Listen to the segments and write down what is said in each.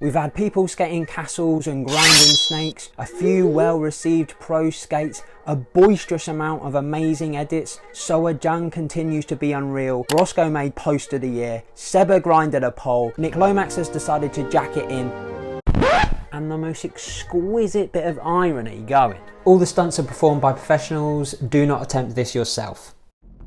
We've had people skating castles and grinding snakes, a few well-received pro skates, a boisterous amount of amazing edits. Seoa Jang continues to be unreal. Broskow made post of the year. Seba grinded a pole. Nick Lomax has decided to jack it in. And the most exquisite bit of irony going. All the stunts are performed by professionals. Do not attempt this yourself.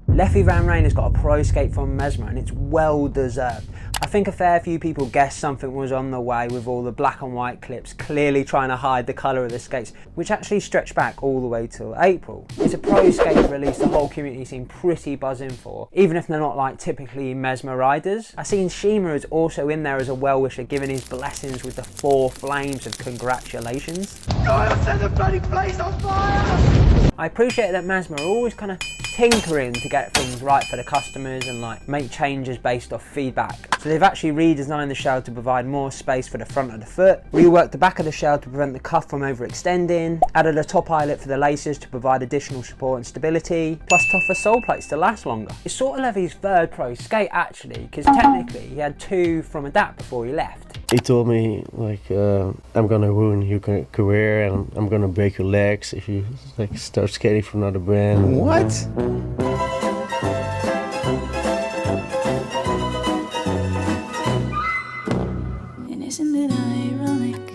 Levi Van Rijn has got a pro skate from Mesmer and it's well deserved. I think a fair few people guessed something was on the way with all the black and white clips clearly trying to hide the colour of the skates, which actually stretched back all the way till April. It's a pro skate release the whole community seemed pretty buzzing for, even if they're not like typically Mesmer riders. I seen Shima is also in there as a well-wisher, giving his blessings with the 4 flames of congratulations. God, set the bloody place on fire! I appreciate that Mesmer are always kind of tinkering to get things right for the customers and like make changes based off feedback. So they've actually redesigned the shell to provide more space for the front of the foot, reworked the back of the shell to prevent the cuff from overextending, added a top eyelet for the laces to provide additional support and stability, plus tougher sole plates to last longer. It's sort of Levy's third pro skate actually, because technically he had 2 from Adapt before he left. He told me like, I'm gonna ruin your career and I'm gonna break your legs if you like start skating for another brand. What? And isn't it ironic?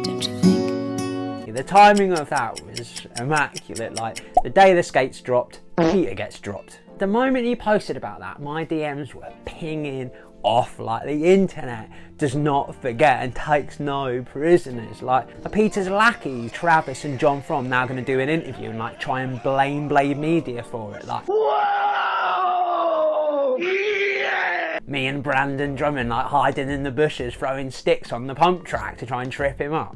Don't you think? The timing of that was immaculate. Like the day the skates dropped, Peter gets dropped. The moment he posted about that, my DMs were pinging off like the internet does not forget and takes no prisoners. Like the Peter's lackeys, Travis and John From now going to do an interview and like try and blame Blade Media for it. Like, whoa! Yeah! Me and Brandon Drummond like hiding in the bushes throwing sticks on the pump track to try and trip him up.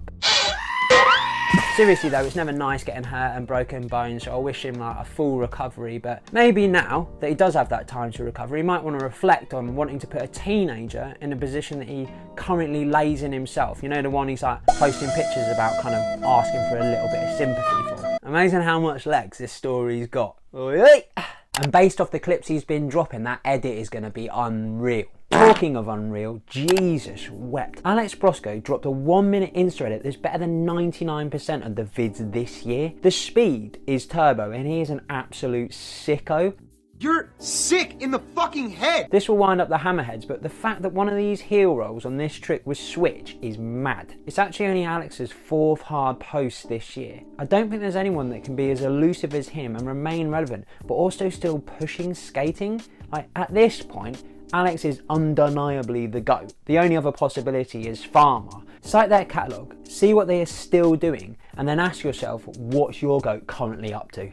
Seriously though, it's never nice getting hurt and broken bones, so I wish him like a full recovery, but maybe now that he does have that time to recover, he might want to reflect on wanting to put a teenager in a position that he currently lays in himself. You know, the one he's like posting pictures about, kind of asking for a little bit of sympathy for. Amazing how much legs this story's got. And based off the clips he's been dropping, that edit is going to be unreal. Talking of unreal, Jesus wept. Alex Broskow dropped a 1-minute Insta edit that's better than 99% of the vids this year. The speed is turbo and he is an absolute sicko. You're sick in the fucking head! This will wind up the hammerheads, but the fact that one of these heel rolls on this trick was switch is mad. It's actually only Alex's 4th hard post this year. I don't think there's anyone that can be as elusive as him and remain relevant, but also still pushing skating. Like at this point, Alex is undeniably the GOAT. The only other possibility is Farmer. Cite their catalogue, see what they are still doing, and then ask yourself, what's your GOAT currently up to?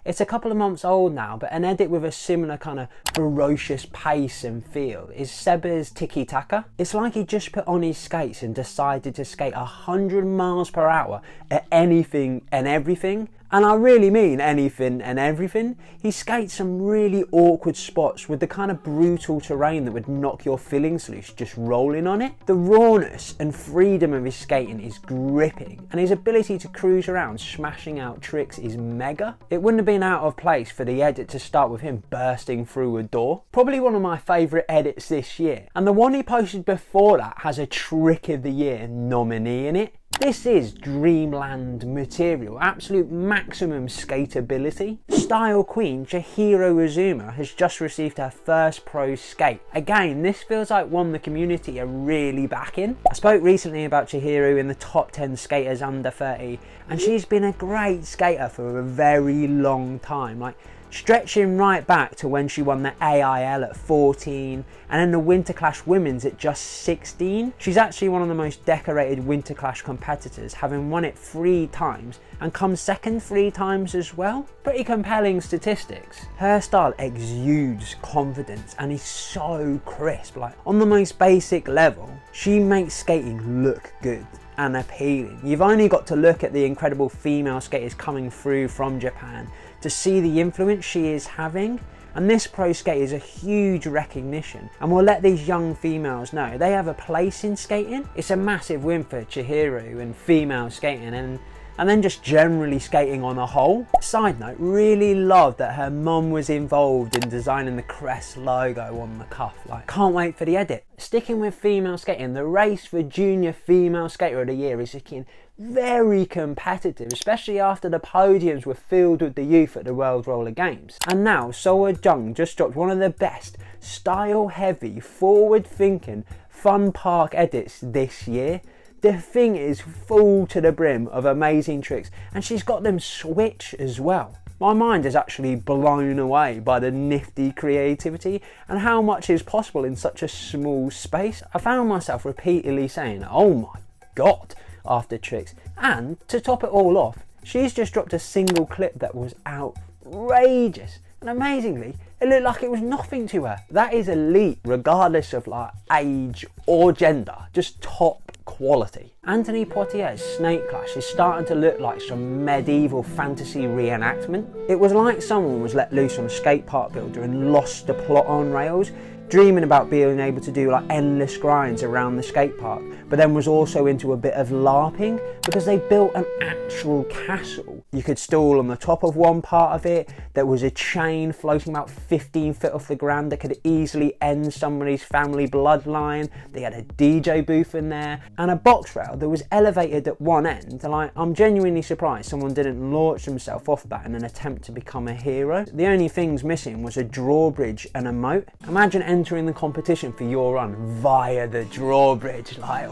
It's a couple of months old now, but an edit with a similar kind of ferocious pace and feel is Seba's Tiki Taka. It's like he just put on his skates and decided to skate 100 miles per hour at anything and everything. And I really mean anything and everything. He skates some really awkward spots with the kind of brutal terrain that would knock your fillings loose just rolling on it. The rawness and freedom of his skating is gripping, and his ability to cruise around smashing out tricks is mega. It wouldn't have been out of place for the edit to start with him bursting through a door. Probably one of my favourite edits this year. And the one he posted before that has a Trick of the Year nominee in it. This is dreamland material, absolute maximum skateability. Style queen Chihiro Azuma has just received her first pro skate. Again, this feels like one the community are really backing. I spoke recently about Chihiro in the top 10 skaters under 30, and she's been a great skater for a very long time. Like, stretching right back to when she won the AIL at 14 and then the Winter Clash Women's at just 16. She's actually one of the most decorated Winter Clash competitors, having won it 3 times and come second 3 times as well. Pretty compelling statistics. Her style exudes confidence and is so crisp. Like on the most basic level, she makes skating look good and appealing. You've only got to look at the incredible female skaters coming through from Japan to see the influence she is having, and this pro skate is a huge recognition and will let these young females know they have a place in skating. It's a massive win for Chihiro and female skating, and and then just generally skating on a whole. Side note, really loved that her mum was involved in designing the Crest logo on the cuff. Like, can't wait for the edit. Sticking with female skating, the race for Junior Female Skater of the Year is looking very competitive, especially after the podiums were filled with the youth at the World Roller Games. And now Seoa Jang just dropped one of the best style heavy, forward thinking, fun park edits this year. The thing is full to the brim of amazing tricks, and she's got them switch as well. My mind is actually blown away by the nifty creativity and how much is possible in such a small space. I found myself repeatedly saying, oh my god, after tricks. And to top it all off, she's just dropped a single clip that was outrageous. And amazingly, it looked like it was nothing to her. That is elite, regardless of like age or gender, just top quality. Anthony Poitier's Snake Clash is starting to look like some medieval fantasy reenactment. It was like someone was let loose on a skate park builder and lost the plot on rails, dreaming about being able to do like endless grinds around the skate park, but then was also into a bit of LARPing because they built an actual castle. You could stall on the top of one part of it. There was a chain floating about 15 feet off the ground that could easily end somebody's family bloodline. They had a DJ booth in there and a box rail that was elevated at one end. Like, I'm genuinely surprised someone didn't launch themselves off that in an attempt to become a hero. The only things missing was a drawbridge and a moat. Imagine entering the competition for your run via the drawbridge, like,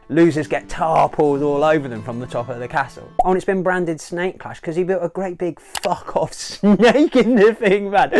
losers get tarpauled all over them from the top of the castle. Oh, and it's been branded Snake Clash because he built a great big fuck off snake in the thing, man.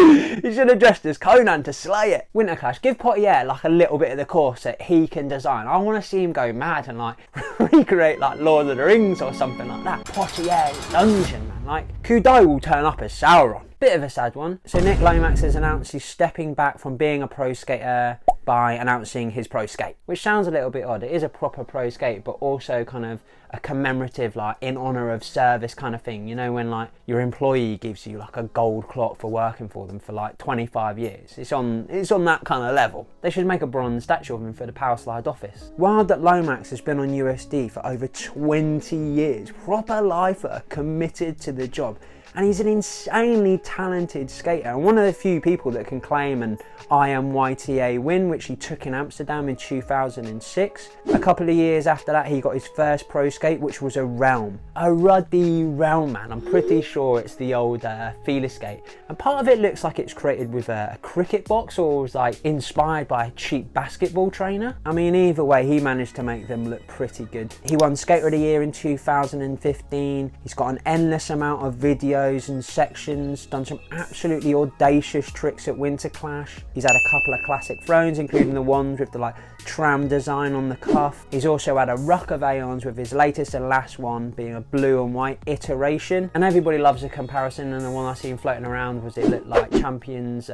He should have dressed as Conan to slay it. Winter Clash, give Poitier like a little bit of the course that he can design. I want to see him go mad and like recreate like Lord of the Rings or something like that. Poitier's dungeon, man. Like, Kudai will turn up as Sauron. Bit of a sad one. So Nick Lomax has announced he's stepping back from being a pro skater by announcing his pro skate, which sounds a little bit odd. It is a proper pro skate, but also kind of a commemorative, like in honor of service kind of thing. You know, when like your employee gives you like a gold clock for working for them for like 25 years. It's on that kind of level. They should make a bronze statue of him for the Power Slide office. Wild that Lomax has been on USD for over 20 years. Proper lifer, committed to the job. And he's an insanely talented skater, and one of the few people that can claim an IMYTA win, which he took in Amsterdam in 2006. A couple of years after that, he got his first pro skate, which was a Realm. A ruddy Realm, man. I'm pretty sure it's the old feeler skate. And part of it looks like it's created with a cricket box or was like inspired by a cheap basketball trainer. I mean, either way, he managed to make them look pretty good. He won Skater of the Year in 2015. He's got an endless amount of videos and sections, done some absolutely audacious tricks at Winter Clash. He's had a couple of classic thrones, including the ones with the like tram design on the cuff. He's also had a ruck of Aeons, with his latest and last one being a blue and white iteration. And everybody loves a comparison, and the one I seen floating around was it looked like Champion's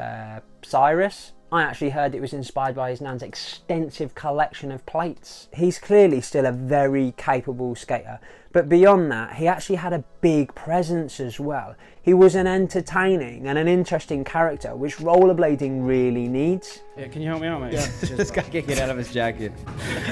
Cyrus. I actually heard it was inspired by his nan's extensive collection of plates. He's clearly still a very capable skater, but beyond that, he actually had a big presence as well. He was an entertaining and an interesting character, which rollerblading really needs. Yeah, can you help me out, mate? Yeah, This guy can't get out of his jacket.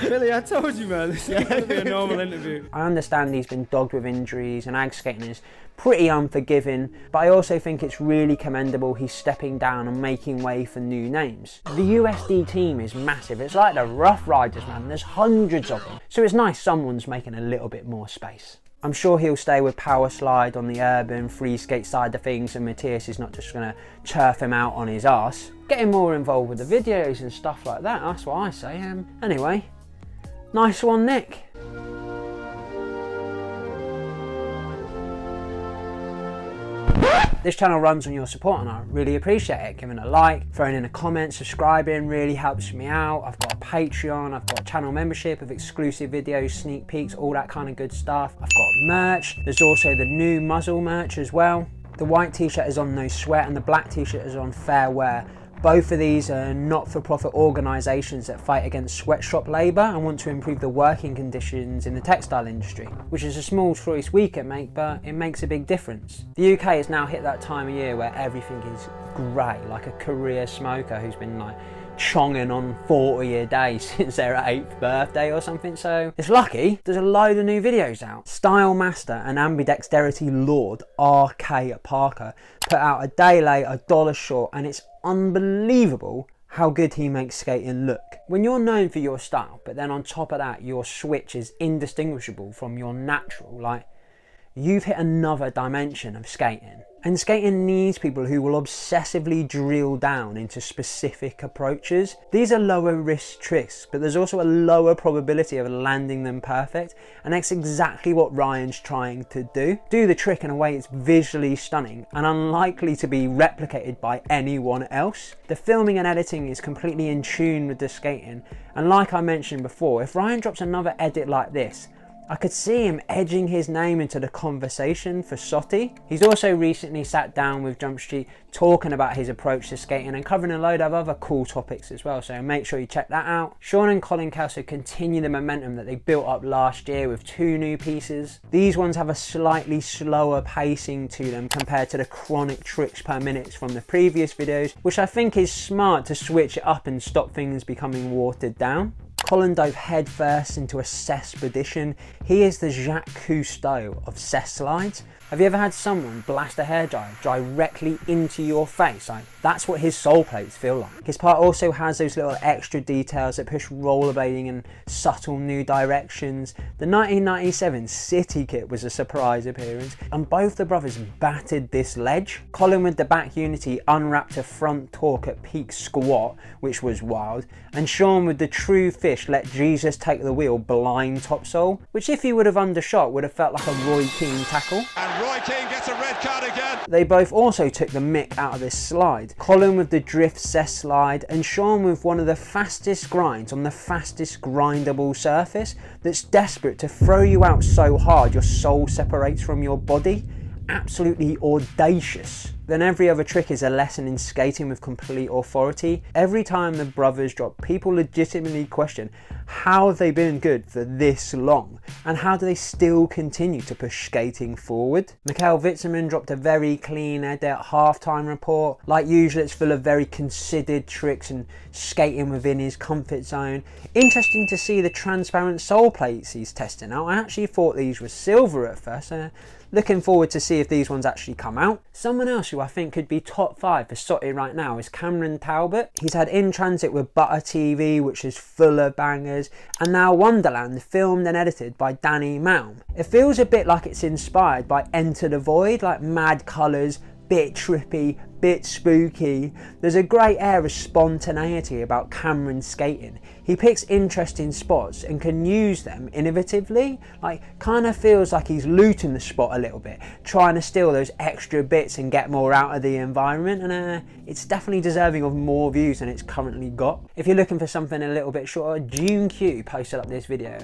Billy, I told you, man. This is going to be a normal interview. I understand he's been dogged with injuries and ag skating is pretty unforgiving, but I also think it's really commendable he's stepping down and making way for new names. The USD team is massive. It's like the Rough Riders, man. There's hundreds of them. So it's nice someone's making a little bit more space. I'm sure he'll stay with Power Slide on the urban free skate side of things, and Matthias is not just going to turf him out on his arse. Getting more involved with the videos and stuff like that, that's what I say. Anyway, nice one, Nick. This channel runs on your support and I really appreciate it. Giving a like, throwing in a comment, subscribing really helps me out. I've got a Patreon, I've got a channel membership of exclusive videos, sneak peeks, all that kind of good stuff. I've got merch. There's also the new Muzzle merch as well. The white t-shirt is on No Sweat and the black t-shirt is on Fair Wear. Both of these are not-for-profit organisations that fight against sweatshop labour and want to improve the working conditions in the textile industry, which is a small choice we can make, but it makes a big difference. The UK has now hit that time of year where everything is grey, like a career smoker who's been like chonging on 40 a day since their 8th birthday or something, so it's lucky. There's a load of new videos out. Style Master and Ambidexterity Lord RK Parker put out a day late, $1 short, and it's unbelievable how good he makes skating look. When you're known for your style, but then on top of that your switch is indistinguishable from your natural, like, you've hit another dimension of skating. And skating needs people who will obsessively drill down into specific approaches. These are lower risk tricks, but there's also a lower probability of landing them perfect, and that's exactly what Ryan's trying to do. Do the trick in a way it's visually stunning and unlikely to be replicated by anyone else. The filming and editing is completely in tune with the skating, and like I mentioned before, if Ryan drops another edit like this, I could see him edging his name into the conversation for Sotti. He's also recently sat down with Jump Street talking about his approach to skating and covering a load of other cool topics as well, so make sure you check that out. Sean and Colin Kelso continue the momentum that they built up last year with 2 new pieces. These ones have a slightly slower pacing to them compared to the chronic tricks per minute from the previous videos, which I think is smart to switch it up and stop things becoming watered down. Colin dove headfirst into a Cespedition. He is the Jacques Cousteau of cess slides. Have you ever had someone blast a hairdryer directly into your face? Like, that's what his sole plates feel like. His part also has those little extra details that push rollerblading in subtle new directions. The 1997 City kit was a surprise appearance, and both the brothers battered this ledge. Colin with the back unity unwrapped a front torque at peak squat, which was wild, and Sean with the true fish let Jesus take the wheel blind topsoul, which if he would have undershot would have felt like a Roy Keane tackle. Roy King gets a red card again. They both also took the mick out of this slide. Colin with the drift cess slide and Sean with one of the fastest grinds on the fastest grindable surface that's desperate to throw you out so hard your soul separates from your body. Absolutely audacious. Then every other trick is a lesson in skating with complete authority. Every time the brothers drop, people legitimately question how have they been good for this long and how do they still continue to push skating forward. Mikhail Witzemann dropped a very clean edit halftime report. Like usual, it's full of very considered tricks and skating within his comfort zone. Interesting to see the transparent sole plates he's testing out. I actually thought these were silver at first. Looking forward to see if these ones actually come out. Someone else who I think could be top 5 for Sotti right now is Cameron Talbott. He's had In Transit with Butter TV, which is full of bangers, and now Wonderland, filmed and edited by Danny Malm. It feels a bit like it's inspired by Enter the Void, like mad colours, bit trippy, bit spooky. There's a great air of spontaneity about Cameron's skating. He picks interesting spots and can use them innovatively. Like, kind of feels like he's looting the spot a little bit, trying to steal those extra bits and get more out of the environment, and it's definitely deserving of more views than it's currently got. If you're looking for something a little bit shorter, Junky posted up this video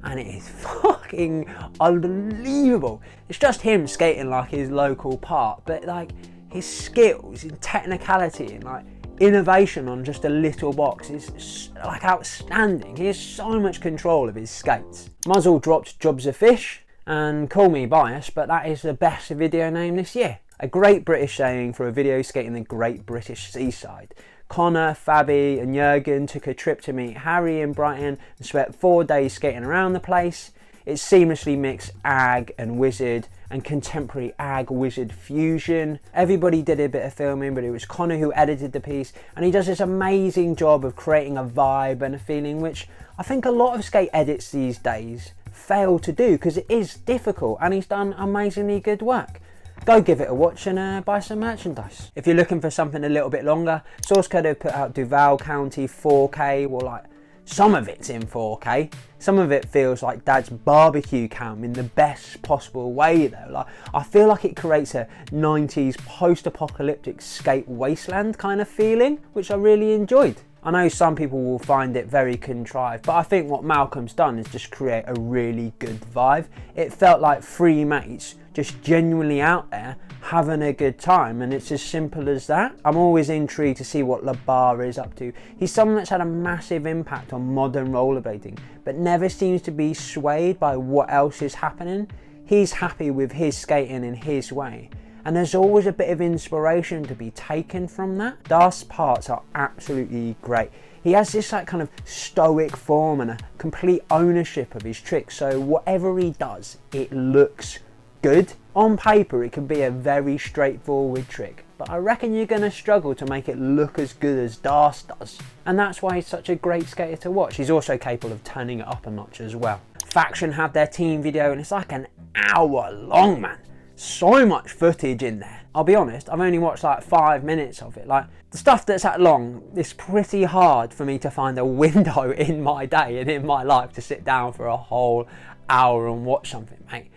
and it is fucking unbelievable. It's just him skating like his local part, but like his skills and technicality and like innovation on just a little box is like outstanding. He has so much control of his skates. Muzzle dropped Jobs of Fish, and call me biased, but that is the best video name this year. A great British saying for a video skating the Great British Seaside. Connor, Fabi and Jurgen took a trip to meet Harry in Brighton and spent 4 days skating around the place. It seamlessly mixed ag and wizard and contemporary ag wizard fusion. Everybody did a bit of filming, but it was Connor who edited the piece, and he does this amazing job of creating a vibe and a feeling, which I think a lot of skate edits these days fail to do because it is difficult, and he's done amazingly good work. Go give it a watch and buy some merchandise. If you're looking for something a little bit longer, Source Code have put out Duval County 4K. Well, like, some of it's in 4K. Some of it feels like Dad's barbecue cam in the best possible way though. Like, I feel like it creates a 90s post-apocalyptic skate wasteland kind of feeling, which I really enjoyed. I know some people will find it very contrived, but I think what Malcom's done is just create a really good vibe. It felt like 3 mates just genuinely out there having a good time, and it's as simple as that. I'm always intrigued to see what Labarre is up to. He's someone that's had a massive impact on modern rollerblading, but never seems to be swayed by what else is happening. He's happy with his skating in his way, and there's always a bit of inspiration to be taken from that. Darst's parts are absolutely great. He has this like kind of stoic form and a complete ownership of his tricks, so whatever he does, it looks good. On paper, it can be a very straightforward trick, but I reckon you're going to struggle to make it look as good as Darst does. And that's why he's such a great skater to watch. He's also capable of turning it up a notch as well. Faction have their team video and it's like an hour long, man. So much footage in there. I'll be honest, I've only watched like 5 minutes of it. Like, the stuff that's that long, it's pretty hard for me to find a window in my day and in my life to sit down for a whole hour and watch something, mate.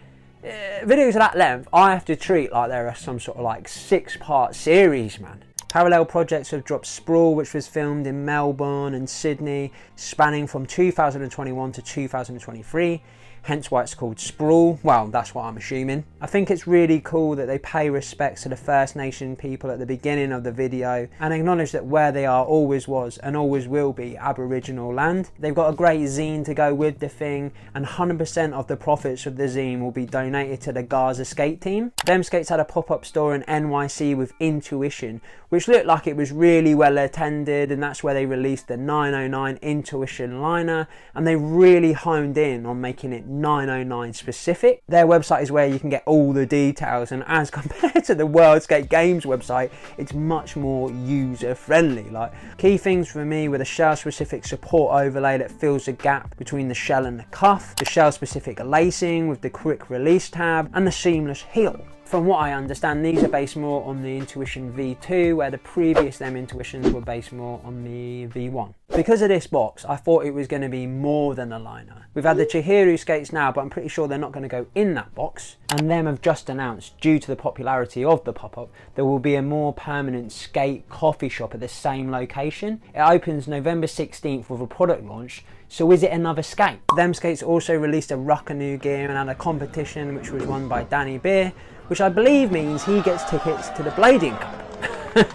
Videos of that length, I have to treat like they're some sort of like 6-part series, man. Parallel projects have dropped Sprawl, which was filmed in Melbourne and Sydney, spanning from 2021 to 2023. Hence why it's called Sprawl. Well, that's what I'm assuming. I think it's really cool that they pay respects to the First Nation people at the beginning of the video and acknowledge that where they are always was and always will be Aboriginal land. They've got a great zine to go with the thing, and 100% of the profits of the zine will be donated to the Gaza skate team. Them Skates had a pop-up store in NYC with Intuition, which looked like it was really well attended, and that's where they released the 909 Intuition liner, and they really honed in on making it 909 specific. Their website is where you can get all the details, and as compared to the World Skate Games website, it's much more user friendly. Like, key things for me were the shell specific support overlay that fills the gap between the shell and the cuff, the shell specific lacing with the quick release tab, and the seamless heel. From what I understand, these are based more on the Intuition V2, where the previous them Intuitions were based more on the V1. Because of this box, I thought it was going to be more than a liner. We've had the Chihiro skates now, but I'm pretty sure they're not going to go in that box. And them have just announced, due to the popularity of the pop-up, there will be a more permanent skate coffee shop at the same location. It opens November 16th with a product launch. So is it another skate? Them Skates also released a Ruckanu gear and had a competition which was won by Danny Beer, which I believe means he gets tickets to the Blading Cup.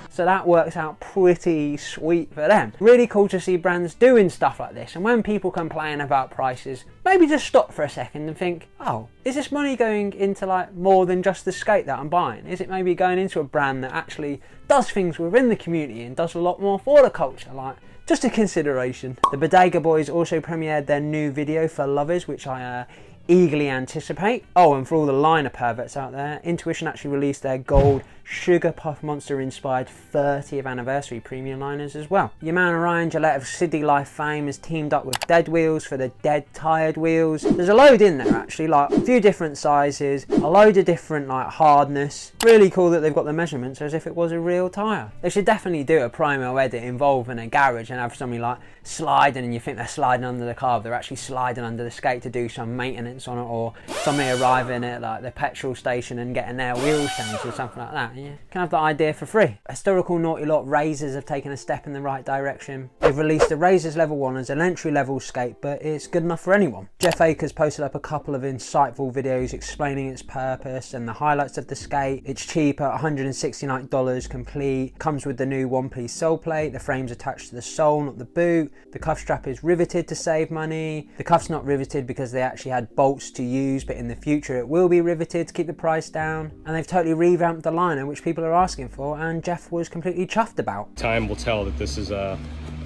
So that works out pretty sweet for them. Really cool to see brands doing stuff like this, and when people complain about prices, maybe just stop for a second and think, oh, is this money going into like more than just the skate that I'm buying? Is it maybe going into a brand that actually does things within the community and does a lot more for the culture? Like, just a consideration. The Bodega Boys also premiered their new video for Lovers, which I eagerly anticipate. Oh, and for all the liner perverts out there, Intuition actually released their gold Sugar Puff Monster inspired 30th anniversary premium liners as well. Your man Ryan Gillette of City Life fame has teamed up with Dead Wheels for the Dead Tyred wheels. There's a load in there actually, like a few different sizes, a load of different like hardness. Really cool that they've got the measurements as if it was a real tyre. They should definitely do a promo edit involving a garage and have somebody like sliding, and you think they're sliding under the car, they're actually sliding under the skate to do some maintenance on it, or somebody arriving at like the petrol station and getting their wheels changed or something like that. Yeah, can have the idea for free. Historical Naughty Lot Razors have taken a step in the right direction. They've released the Razors Level 1 as an entry level skate, but it's good enough for anyone. Jeff Akers posted up a couple of insightful videos explaining its purpose and the highlights of the skate. It's cheap at $169 complete, comes with the new one-piece sole plate, the frame's attached to the sole, not the boot, the cuff strap is riveted to save money, the cuff's not riveted because they actually had bolts to use, but in the future it will be riveted to keep the price down, and they've totally revamped the liner, which people are asking for, and Jeff was completely chuffed about. Time will tell that this is going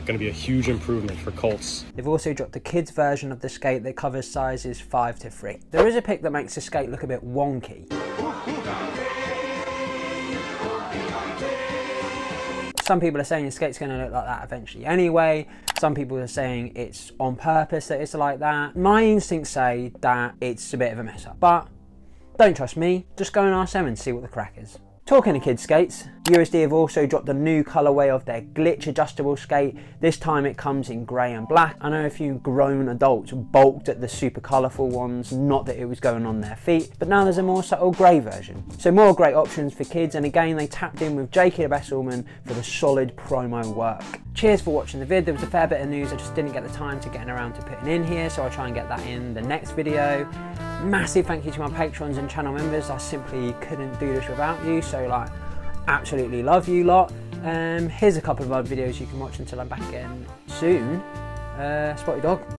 to be a huge improvement for Colts. They've also dropped a kids version of the skate that covers sizes 5 to 3. There is a pic that makes the skate look a bit wonky. Some people are saying the skate's going to look like that eventually anyway. Some people are saying it's on purpose that it's like that. My instincts say that it's a bit of a mess up, but don't trust me, just go and ask them and see what the crack is. Talking of kids skates, USD have also dropped a new colourway of their glitch adjustable skate. This time it comes in grey and black. I know a few grown adults balked at the super colourful ones, not that it was going on their feet, but now there's a more subtle grey version. So more great options for kids, and again they tapped in with Jacob Esselman for the solid promo work. Cheers for watching the vid. There was a fair bit of news I just didn't get the time to getting around to putting in here, so I'll try and get that in the next video. Massive thank you to my patrons and channel members. I simply couldn't do this without you, so like absolutely love you lot. Here's a couple of other videos you can watch until I'm back again soon. Spotty Dog.